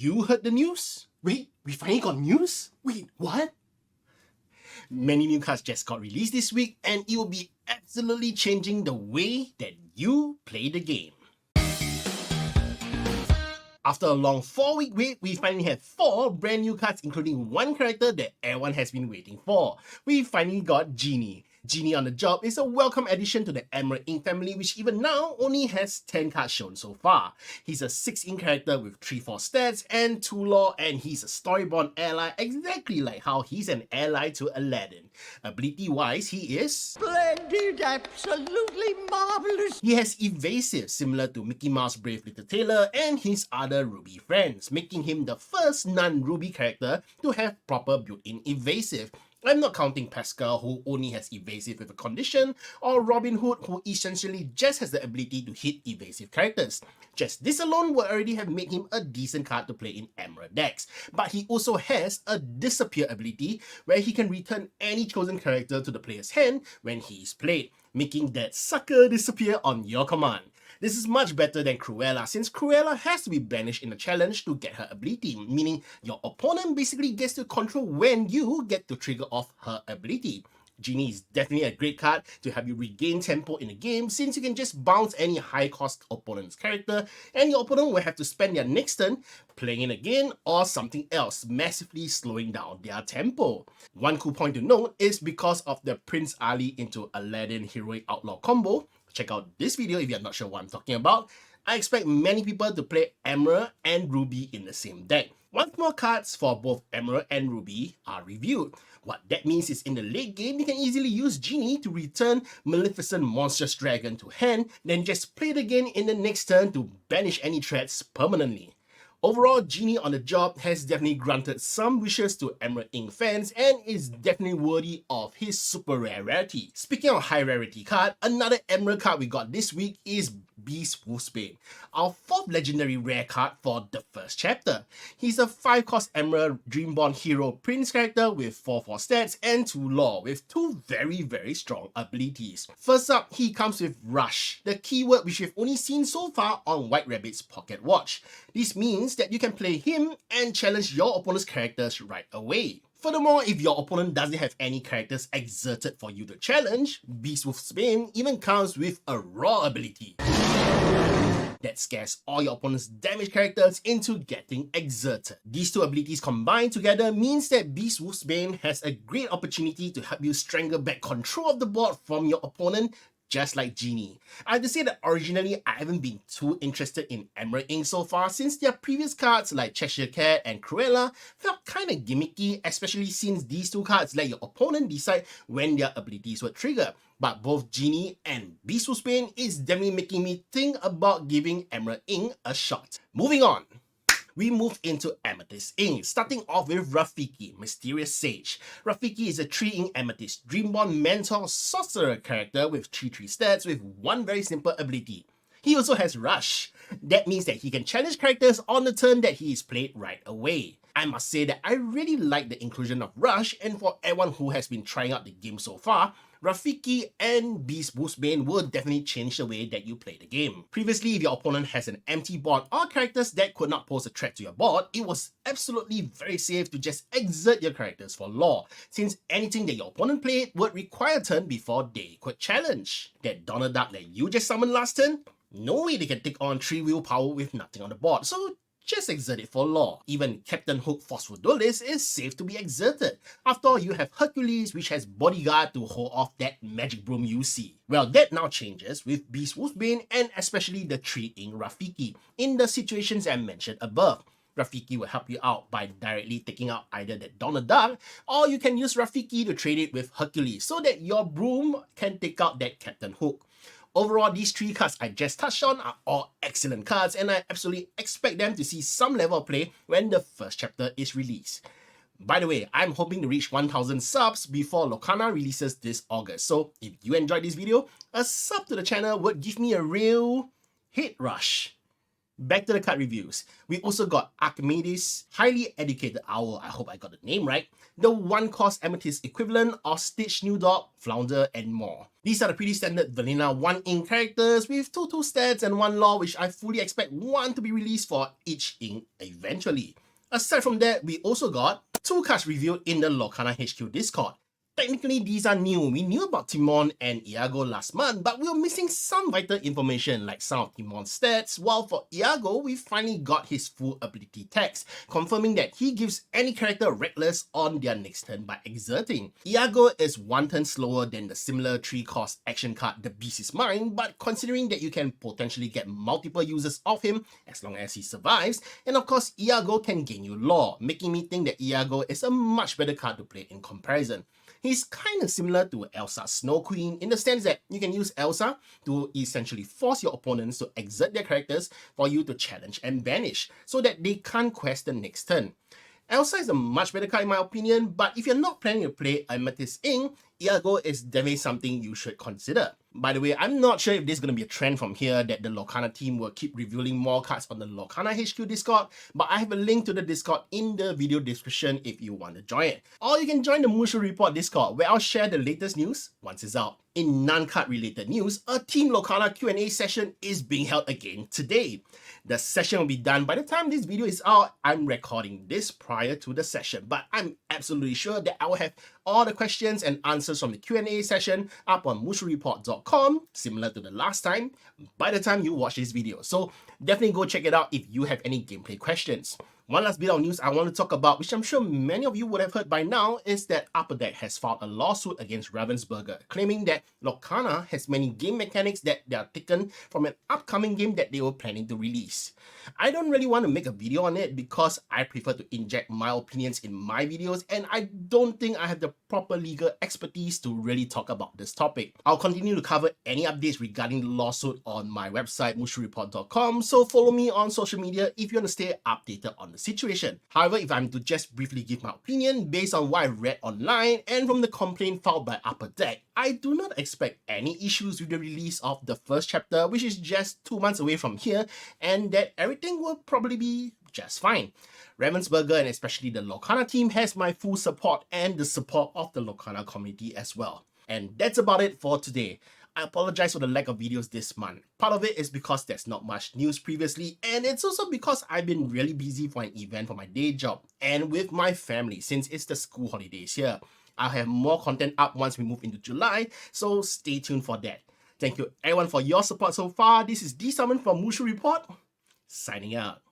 you heard the news? Wait, we finally got news? Wait, what? Many new cards just got released this week, and it will be absolutely changing the way that you play the game. After a long 4-week wait, we finally have 4 brand new cards, including one character that everyone has been waiting for. We finally got Genie. Genie on the Job is a welcome addition to the Emerald Ink family, which even now only has 10 cards shown so far. He's a 6-ink character with 3/4 stats and 2 lore, and he's a storyborn ally, exactly like how he's an ally to Aladdin. Ability-wise, he is splendid, absolutely marvelous. He has evasive, similar to Mickey Mouse Brave Little Tailor and his other Ruby friends, making him the first non-Ruby character to have proper built-in evasive. I'm not counting Pascal, who only has evasive with a condition, or Robin Hood, who essentially just has the ability to hit evasive characters. Just this alone would already have made him a decent card to play in Emerald decks. But he also has a disappear ability, where he can return any chosen character to the player's hand when he is played, making that sucker disappear on your command. This is much better than Cruella, since Cruella has to be banished in a challenge to get her ability, meaning your opponent basically gets to control when you get to trigger off her ability. Genie is definitely a great card to help you regain tempo in the game, since you can just bounce any high-cost opponent's character, and your opponent will have to spend their next turn playing it again or something else, massively slowing down their tempo. One cool point to note is because of the Prince Ali into Aladdin Heroic Outlaw combo. Check out this video if you're not sure what I'm talking about. I expect many people to play Emerald and Ruby in the same deck. Once more cards for both Emerald and Ruby are reviewed. What that means is in the late game, you can easily use Genie to return Maleficent Monstrous Dragon to hand, then just play it again in the next turn to banish any threats permanently. Overall, Genie on the Job has definitely granted some wishes to Emerald Ink fans and is definitely worthy of his super rare rarity. Speaking of high rarity card, another Emerald card we got this week is Beast Wolfsbane, our 4th legendary rare card for the first chapter. He's a 5-cost Emerald Dreamborn hero prince character with 4/4 stats and 2 lore, with 2 very strong abilities. First up, he comes with Rush, the keyword which we've only seen so far on White Rabbit's Pocket Watch. This means that you can play him and challenge your opponent's characters right away. Furthermore, if your opponent doesn't have any characters exerted for you to challenge, Beast Wolfsbane even comes with a raw ability that scares all your opponent's damage characters into getting exerted. These 2 abilities combined together means that Beast Wolfsbane has a great opportunity to help you strangle back control of the board from your opponent, just like Genie. I have to say that originally I haven't been too interested in Emerald Ink so far, since their previous cards like Cheshire Cat and Cruella felt kinda gimmicky, especially since these 2 cards let your opponent decide when their abilities would trigger. But both Genie and Beast Wolfsbane is definitely making me think about giving Emerald Ink a shot. Moving on. We move into Amethyst Ink, starting off with Rafiki, Mysterious Sage. Rafiki is a 3-ink Amethyst Dreamborn Mentor Sorcerer character with 3/3 stats with one very simple ability. He also has Rush. That means that he can challenge characters on the turn that he is played right away. I must say that I really like the inclusion of Rush, and for everyone who has been trying out the game so far, Rafiki and Beast Wolfsbane will definitely change the way that you play the game. Previously, if your opponent has an empty board or characters that could not pose a threat to your board, it was absolutely very safe to just exert your characters for lore, since anything that your opponent played would require a turn before they could challenge. That Donald Duck that you just summoned last turn? No way they can take on 3 willpower with nothing on the board, so just exert it for lore. Even Captain Hook Forceful Duelist is safe to be exerted. After all, you have Hercules, which has Bodyguard to hold off that magic broom you see. Well, that now changes with Beast Wolfsbane and especially the 3-ink Rafiki in the situations I mentioned above. Rafiki will help you out by directly taking out either that Donald Duck, or you can use Rafiki to trade it with Hercules so that your broom can take out that Captain Hook. Overall, these 3 cards I just touched on are all excellent cards, and I absolutely expect them to see some level of play when the first chapter is released. By the way, I'm hoping to reach 1000 subs before Lorcana releases this August, so if you enjoyed this video, a sub to the channel would give me a real hit rush. Back to the card reviews. We also got Archimedes, Highly Educated Owl, I hope I got the name right, the 1-cost Amethyst equivalent of Stitch New Dog, Flounder, and more. These are the pretty standard vanilla 1-ink characters with 2 stats and 1 lore, which I fully expect one to be released for each ink eventually. Aside from that, we also got 2 cards revealed in the Lorcana HQ Discord. Technically, these are new. We knew about Timon and Iago last month, but we were missing some vital information like some of Timon's stats, while for Iago, we finally got his full ability text, confirming that he gives any character reckless on their next turn by exerting. Iago is 1 turn slower than the similar 3-cost action card The Beast is Mine, but considering that you can potentially get multiple uses of him as long as he survives, and of course Iago can gain you lore, making me think that Iago is a much better card to play in comparison. He's kind of similar to Elsa's Snow Queen in the sense that you can use Elsa to essentially force your opponents to exert their characters for you to challenge and banish so that they can't quest the next turn. Elsa is a much better card in my opinion, but if you're not planning to play Amethyst Ink, Iago is definitely something you should consider. By the way, I'm not sure if this is going to be a trend from here that the Lorcana team will keep revealing more cards on the Lorcana HQ Discord, but I have a link to the Discord in the video description if you want to join it. Or you can join the Mushu Report Discord where I'll share the latest news once it's out. In non-card related news, a Team Lorcana Q&A session is being held again today. The session will be done by the time this video is out. I'm recording this prior to the session, but I'm absolutely sure that I will have all the questions and answers from the Q&A session up on mushureport.com, similar to the last time, by the time you watch this video. So definitely go check it out if you have any gameplay questions. One last bit of news I want to talk about, which I'm sure many of you would have heard by now, is that Upper Deck has filed a lawsuit against Ravensburger, claiming that Lorcana has many game mechanics that they are taken from an upcoming game that they were planning to release. I don't really want to make a video on it because I prefer to inject my opinions in my videos, and I don't think I have the proper legal expertise to really talk about this topic. I'll continue to cover any updates regarding the lawsuit on my website mushureport.com, so follow me on social media if you want to stay updated on the situation. However, if I'm to just briefly give my opinion based on what I read online and from the complaint filed by Upper Deck, I do not expect any issues with the release of the first chapter, which is just 2 months away from here, and that everything will probably be just fine. Ravensburger and especially the Lorcana team has my full support and the support of the Lorcana community as well. And that's about it for today. I apologize for the lack of videos this month. Part of it is because there's not much news previously, and it's also because I've been really busy for an event for my day job and with my family since it's the school holidays here. I'll have more content up once we move into July, so stay tuned for that. Thank you everyone for your support so far. This is D Summon from Mushu Report, signing out.